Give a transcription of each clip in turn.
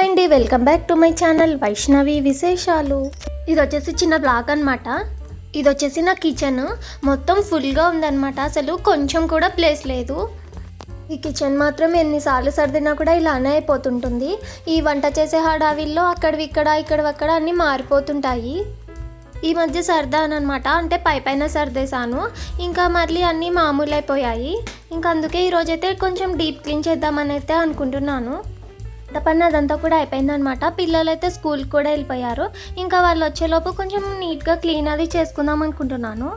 Hi అండి, welcome back to my channel Vaishnavi విశేషాలు. ఇది వచ్చేసి చిన్న బ్లాగ్ అనమాట. ఇది వచ్చేసి నా కిచెన్ మొత్తం ఫుల్గా ఉందన్నమాట. అసలు కొంచెం కూడా ప్లేస్ లేదు. ఈ కిచెన్ మాత్రం ఎన్నిసార్లు సర్దినా కూడా ఇలానే అయిపోతుంటుంది. ఈ వంట చేసే హడావిల్లో అక్కడివి ఇక్కడ అన్నీ మారిపోతుంటాయి. ఈ మధ్య సర్దానమాట, అంటే పైన సర్దేశాను, ఇంకా మళ్ళీ అన్నీ మామూలు అయిపోయాయి. ఇంకా అందుకే ఈరోజైతే కొంచెం డీప్ క్లీన్ చేద్దామని అయితే అనుకుంటున్నాను. పని అదంతా కూడా అయిపోయిందనమాట. పిల్లలు అయితే స్కూల్కి కూడా వెళ్ళిపోయారు. ఇంకా వాళ్ళు వచ్చేలోపు కొంచెం నీట్గా క్లీన్ అది చేసుకుందాం అనుకుంటున్నాను.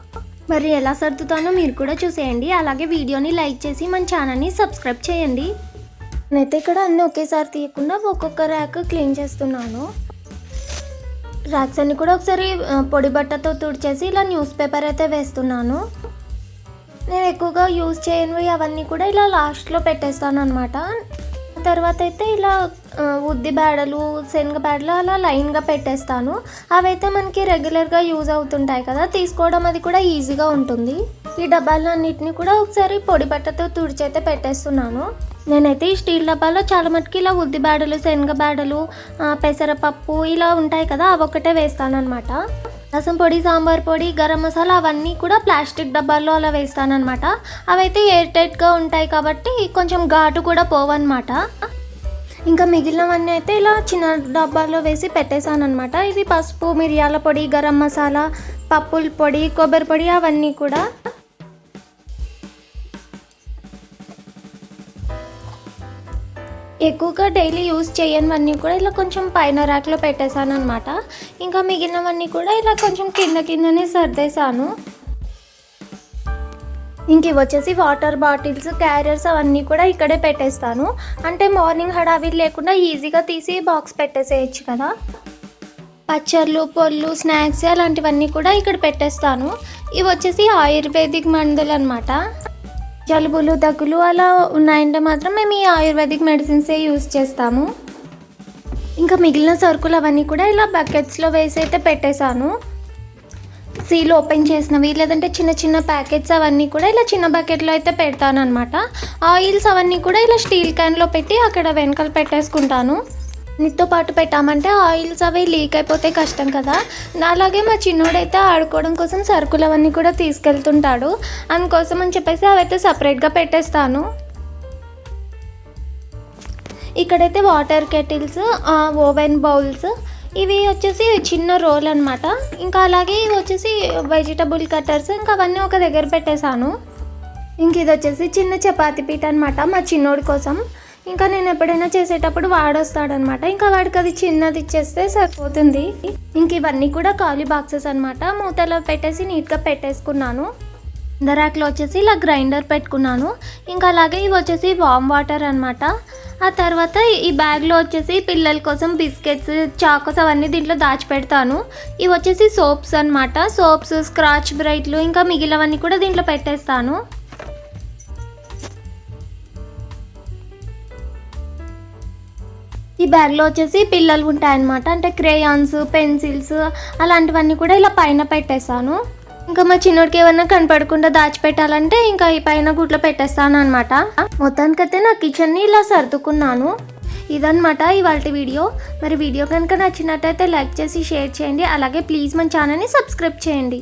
మరి ఎలా సర్దుతానో మీరు కూడా చూసేయండి. అలాగే వీడియోని లైక్ చేసి మన ఛానల్ని సబ్స్క్రైబ్ చేయండి. నేనైతే ఇక్కడ అన్నీ ఒకేసారి తీయకుండా ఒక్కొక్క ర్యాక్ క్లీన్ చేస్తున్నాను. ర్యాక్స్ అన్ని కూడా ఒకసారి పొడి బట్టతో తుడిచేసి ఇలా న్యూస్ పేపర్ అయితే వేస్తున్నాను. నేను ఎక్కువగా యూజ్ చేయనివి అవన్నీ కూడా ఇలా లాస్ట్లో పెట్టేస్తాను అనమాట. తర్వాత అయితే ఇలా ఉద్ది బేడలు, శనగ బేడలు అలా లైన్గా పెట్టేస్తాను. అవైతే మనకి రెగ్యులర్గా యూజ్ అవుతుంటాయి కదా, తీసుకోవడం అది కూడా ఈజీగా ఉంటుంది. ఈ డబ్బాలన్నింటినీ కూడా ఒకసారి పొడి బట్టతో తుడిచైతే పెట్టేస్తున్నాను. నేనైతే ఈ స్టీల్ డబ్బాలో చాలా మటుకు ఇలా ఉద్ది బేడలు, శనగ బేడలు, పెసరపప్పు ఇలా ఉంటాయి కదా, అవి ఒకటే వేస్తాను అనమాట. రసం పొడి, సాంబార్ పొడి, గరం మసాలా అవన్నీ కూడా ప్లాస్టిక్ డబ్బాల్లో అలా వేస్తానమాట. అవైతే ఎయిర్ టైట్గా ఉంటాయి కాబట్టి కొంచెం ఘాటు కూడా పోవన్నమాట. ఇంకా మిగిలినవన్నీ అయితే ఇలా చిన్న డబ్బాల్లో వేసి పెట్టేశాను అనమాట. ఇవి పసుపు, మిరియాల పొడి, గరం మసాలా, పప్పుల పొడి, కొబ్బరి పొడి అవన్నీ కూడా. ఎక్కువగా డైలీ యూజ్ చేయనివన్నీ కూడా ఇలా కొంచెం పైన ర్యాక్లో పెట్టేశాను అనమాట. ఇంకా మిగిలినవన్నీ కూడా ఇలా కొంచెం కిందనే సర్దేశాను. ఇంక ఇవి వచ్చేసి వాటర్ బాటిల్స్, క్యారియర్స్ అవన్నీ కూడా ఇక్కడే పెట్టేస్తాను. అంటే మార్నింగ్ హడావిడి లేకుండా ఈజీగా తీసి బాక్స్ పెట్టేసేయచ్చు కదా. పచ్చళ్ళు, పొళ్ళు, స్నాక్స్ అలాంటివన్నీ కూడా ఇక్కడ పెట్టేస్తాను. ఇవి వచ్చేసి ఆయుర్వేదిక్ మందులు అనమాట. జలుబులు, దగ్గులు అలా ఉన్నాయంటే మాత్రం మేము ఈ ఆయుర్వేదిక్ మెడిసిన్సే యూజ్ చేస్తాము. ఇంకా మిగిలిన సరుకులు అవన్నీ కూడా ఇలా బకెట్స్లో వేసి అయితే పెట్టేశాను. సీల్ ఓపెన్ చేసినవి లేదంటే చిన్న చిన్న ప్యాకెట్స్ అవన్నీ కూడా ఇలా చిన్న బకెట్లో అయితే పెడతాను అనమాట. ఆయిల్స్ అవన్నీ కూడా ఇలా స్టీల్ క్యాన్లో పెట్టి అక్కడ వెనకాల పెట్టేసుకుంటాను. నీతో పాటు పెట్టామంటే ఆయిల్స్ అవి లీక్ అయిపోతే కష్టం కదా. అలాగే మా చిన్నోడైతే ఆడుకోవడం కోసం సరుకులు అవన్నీ కూడా తీసుకెళ్తుంటాడు. అందుకోసం అని చెప్పేసి అవైతే సపరేట్గా పెట్టేస్తాను. ఇక్కడైతే వాటర్ కెటిల్స్, ఓవెన్ బౌల్స్, ఇవి వచ్చేసి చిన్న రోల్ అనమాట. ఇంకా అలాగే ఇవి వచ్చేసి వెజిటబుల్ కట్టర్స్, ఇంకా అవన్నీ ఒక దగ్గర పెట్టేశాను. ఇంక ఇది వచ్చేసి చిన్న చపాతీ పీట అనమాట మా చిన్నోడి కోసం. ఇంకా నేను ఎప్పుడైనా చేసేటప్పుడు వాడొస్తాడనమాట. ఇంకా వాడికి అది చిన్నది ఇచ్చేస్తే సరిపోతుంది. ఇంక ఇవన్నీ కూడా ఖాళీ బాక్సెస్ అనమాట. మూతలో పెట్టేసి నీట్గా పెట్టేసుకున్నాను. ర్యాక్లో వచ్చేసి ఇలా గ్రైండర్ పెట్టుకున్నాను. ఇంకా అలాగే ఇవి వచ్చేసి వామ్ వాటర్ అనమాట. ఆ తర్వాత ఈ బ్యాగ్లో వచ్చేసి పిల్లల కోసం బిస్కెట్స్, చాకోస్ అవన్నీ దీంట్లో దాచిపెడతాను. ఇవి వచ్చేసి సోప్స్ అనమాట. సోప్స్, స్క్రాచ్ బ్రైట్లు, ఇంకా మిగిలినవన్నీ కూడా దీంట్లో పెట్టేస్తాను. ఈ బ్యాగ్లో వచ్చేసి పిల్లలు ఉంటాయన్నమాట. అంటే క్రేయాన్స్, పెన్సిల్స్ అలాంటివన్నీ కూడా ఇలా పైన పెట్టేస్తాను. ఇంకా మా చిన్నోడికి ఏమన్నా కనపడకుండా దాచిపెట్టాలంటే ఇంకా ఈ పైన గుట్లో పెట్టేస్తాను అనమాట. మొత్తానికైతే నా కిచెన్ని ఇలా సర్దుకున్నాను. ఇదన్నమాట ఇవాల్టి వీడియో. మరి వీడియో కనుక నచ్చినట్టయితే లైక్ చేసి షేర్ చేయండి. అలాగే ప్లీజ్ మన ఛానల్ని సబ్స్క్రైబ్ చేయండి.